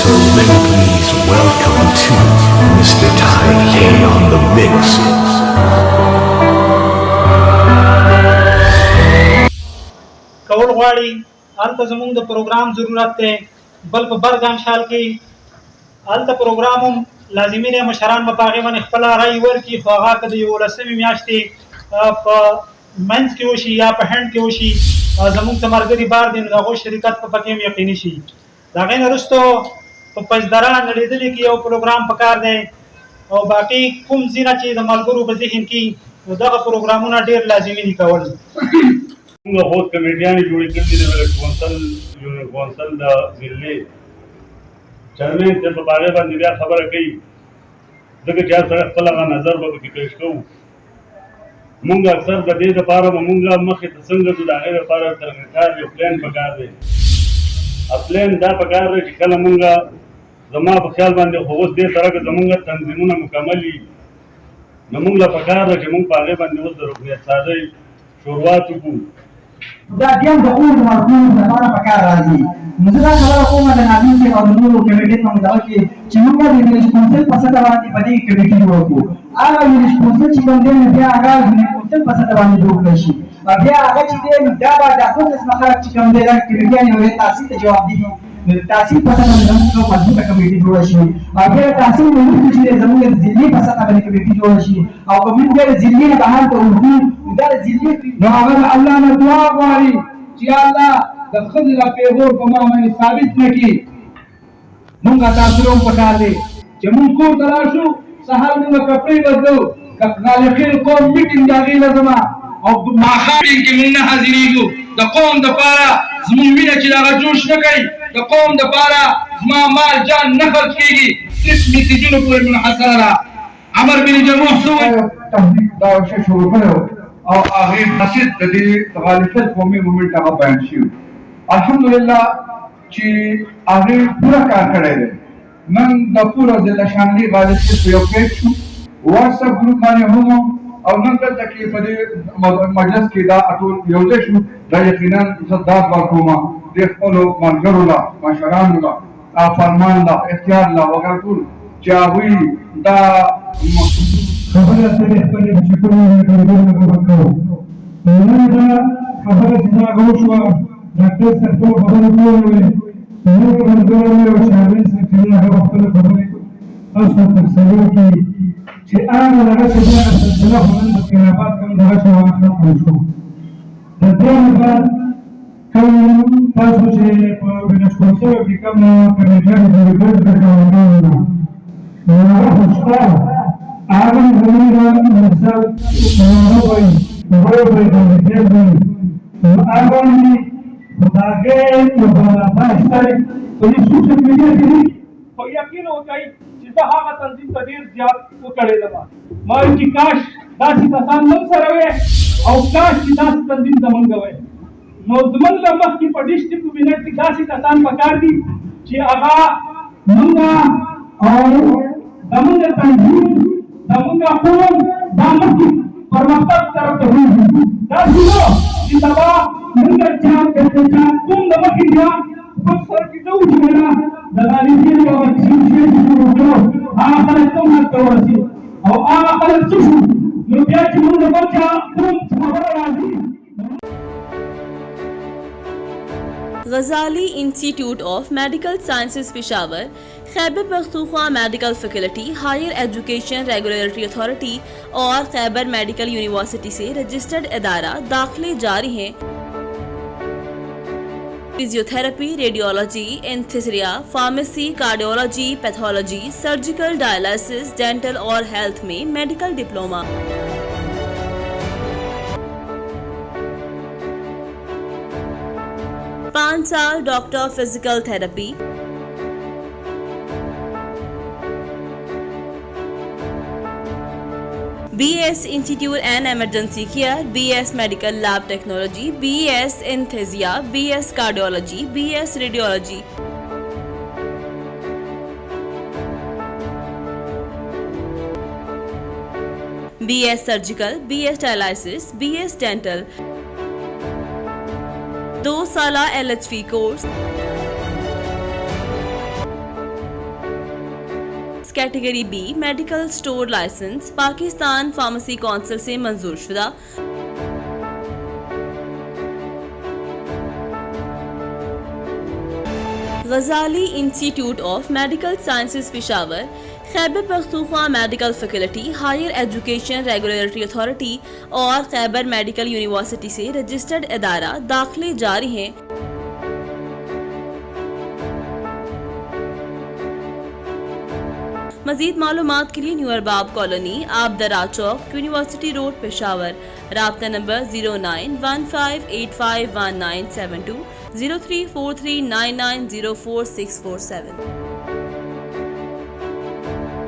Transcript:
So then please welcome to Mr. Ty on the mix. کول غواړي هلته زموږ د پروګرام ضرورت دی بل په برګام شال کې هلته پروګرام هم لازمي دی مشران به په هغې باندې خپله رایې ورکړي خو هغه که د 11مې میاشتې په منځ کې وشي یا په هند کې وشي زموږ څه ملګري بار دي نو د هغوی شرکت په پکې هم یقیني شي د هغې نه وروستو په پچدره نړېدلې کې یو پروګرام پکار دی او باقي کوم ځینه چې د ملګرو په ذهن کې نو دغه پروګرامونه ډېر لازمي دي کول موږ خود کمیټیانې جوړې کړې دي د کونسل د ضلعې چیرمین صاحب په هغې باندې بیا خبره کوي ځکه چې هر سړی خپل هغه نظر به پکې پیش کوو مونږ اکثر د دې دپاره به مونږ مخکې ته څنګه ځو د هغې دپاره ترغیکار یو پلان پکار دی پلان دا پکار دی چې کله مونږ زما په خیال باندې خو اوس دې سره که زمونږ تنظیمونه مکمل وي نو مونږ له پکار ده چې مونږ په هغې باندې اوس د رکنیت سازۍ شروعات وکړو دا بیا د اول مرکون لپاره پکار راځي نو زه دا خبره کوم د ناظم صاحب او د نورو کمیټې په مدعا کې چې موږ د ویلیج کونسل په سطح باندې په دې کمیټې جوړ کړو هغه ویلیج کونسل چې کوم دی بیا هغه ویلیج کونسل په سطح باندې جوړ کړی شي بیا هغه چې دی نو دا به دا ټول قسمه خلک چې کوم دی دا کمیټیان یو تحصیل ته جوابدي دي تحصیل په سطح باندې زموږ یو مضبوطه کمیټې جوړه شي او بیا تحصیل نه وروسته چې زموږ د ضلعې په سطح باندې کمیټې جوړه شي او که موږ بیا د ضلعې نه بهر ته وځو دا د ضلعې نو هغه د الله نه دعا غواړي چې الله د ښځې د پیغور په ما باندې ثابت نه کړي مونږ تاسو هم پکار دی چې مونږ کور ته راشو سهار مونږ کپړې بدلو که غالقین قوم میټینګ د هغې نه زما او ماښام کې مونږ نه حاضرېږو د قوم دپاره زمونږ وینه چې هغه جوش نه کوي د قوم دپاره زما مال جان نه خرڅ کېږي صرف میسیجونو پورې منحصره ده عمر بن جموح څه وایي تحقیق دا شی شروع کړی او هغې مسجد د دې غالفیت قومي مومنټ هغه بیان شوي الحمدلله چې هغې پوره کار کړی دی نن د پوره ضلع شاملي غالفیت په یو پیج شو واتساپ ګروپ باندې هم او نن دلته کې په دې مجلس کې دا ټول یو ځای شو دا یقینا زه داد ورکوم د خپلو ملګرو له مشرانو له فرمان له اختیار له وغیره ټول چې هغوی دا خبره سره خپلې چې کومې ملګرو نه وکړو نن دا خبره چې هغه وشوه ډاکټر صاحب ټول خبرې کولې نور ملګرو مې او شاعرین صاحب چې هغه خپلې خبرې تاسو ته تفصیل کړي چې هغه دغه چې دا سلسله خو نن د خلافات کوم دغه شو هغه ختم شو د دې لپاره کوم تاسو چې په ویلیج کونسل کې کوم کمیټیان جوړ کړل د کارونو نو هغه خوشاله هغه زموږ مثال نو وایي وایي د دې هغه ني خدای په پاکستان په دې سوشل میډیا کې خو یقین وکړئ چې زه هغه تنظیم ته ډېر زیات وکړېدم ما وایي چې کاش داسې کسان موږ سره وی او کاش چې داسې تنظیم زمونږ وی نو زمونږ له مخکې په ډسټرکټ کابینټ کې داسې کسان پکار دي چې هغه موږ او زمونږ تنظیم زمونږ قوم دا مخکې پرمختګ طرف ته وځي داسې نه چې سبا موږ چا کوم د مخکې بیا خپل سر کې نه وچوله د غالبین یو چې شروع کړو هغه خلک کوم حد ته ورسېد او هغه خلک څه شو نو بیا چې موږ د بل چا کوم خبره راځي Ghazali Institute of Medical Sciences Peshawar, Khyber Pakhtunkhwa medical faculty, higher education regulatory authority और Khyber medical university से registered इदारा दाखिले जारी हैं। Physiotherapy, radiology, anaesthesia, pharmacy, cardiology, pathology, surgical, dialysis, dental और health में medical diploma. 5 साल doctor physical therapy, BS institute and emergency care, BS medical lab technology, BS anaesthesia, BS cardiology, BS radiology. BS surgical, BS dialysis, BS dental. 2 साल LHV course. Category B medical store licence Pakistan pharmacy council से मंजूर शुदा। Ghazali institute of medical sciences Peshawar, Khyber Pakhtunkhwa medical faculty, higher education regulatory authority और Khyber medical university से registered इदारा दाखिले जारी हैं। मजीद मालूमात के लिए new Arbab colony, Abdara Chowk, university road, Peshawar. राब्ता नंबर 0915851972, 0343990467।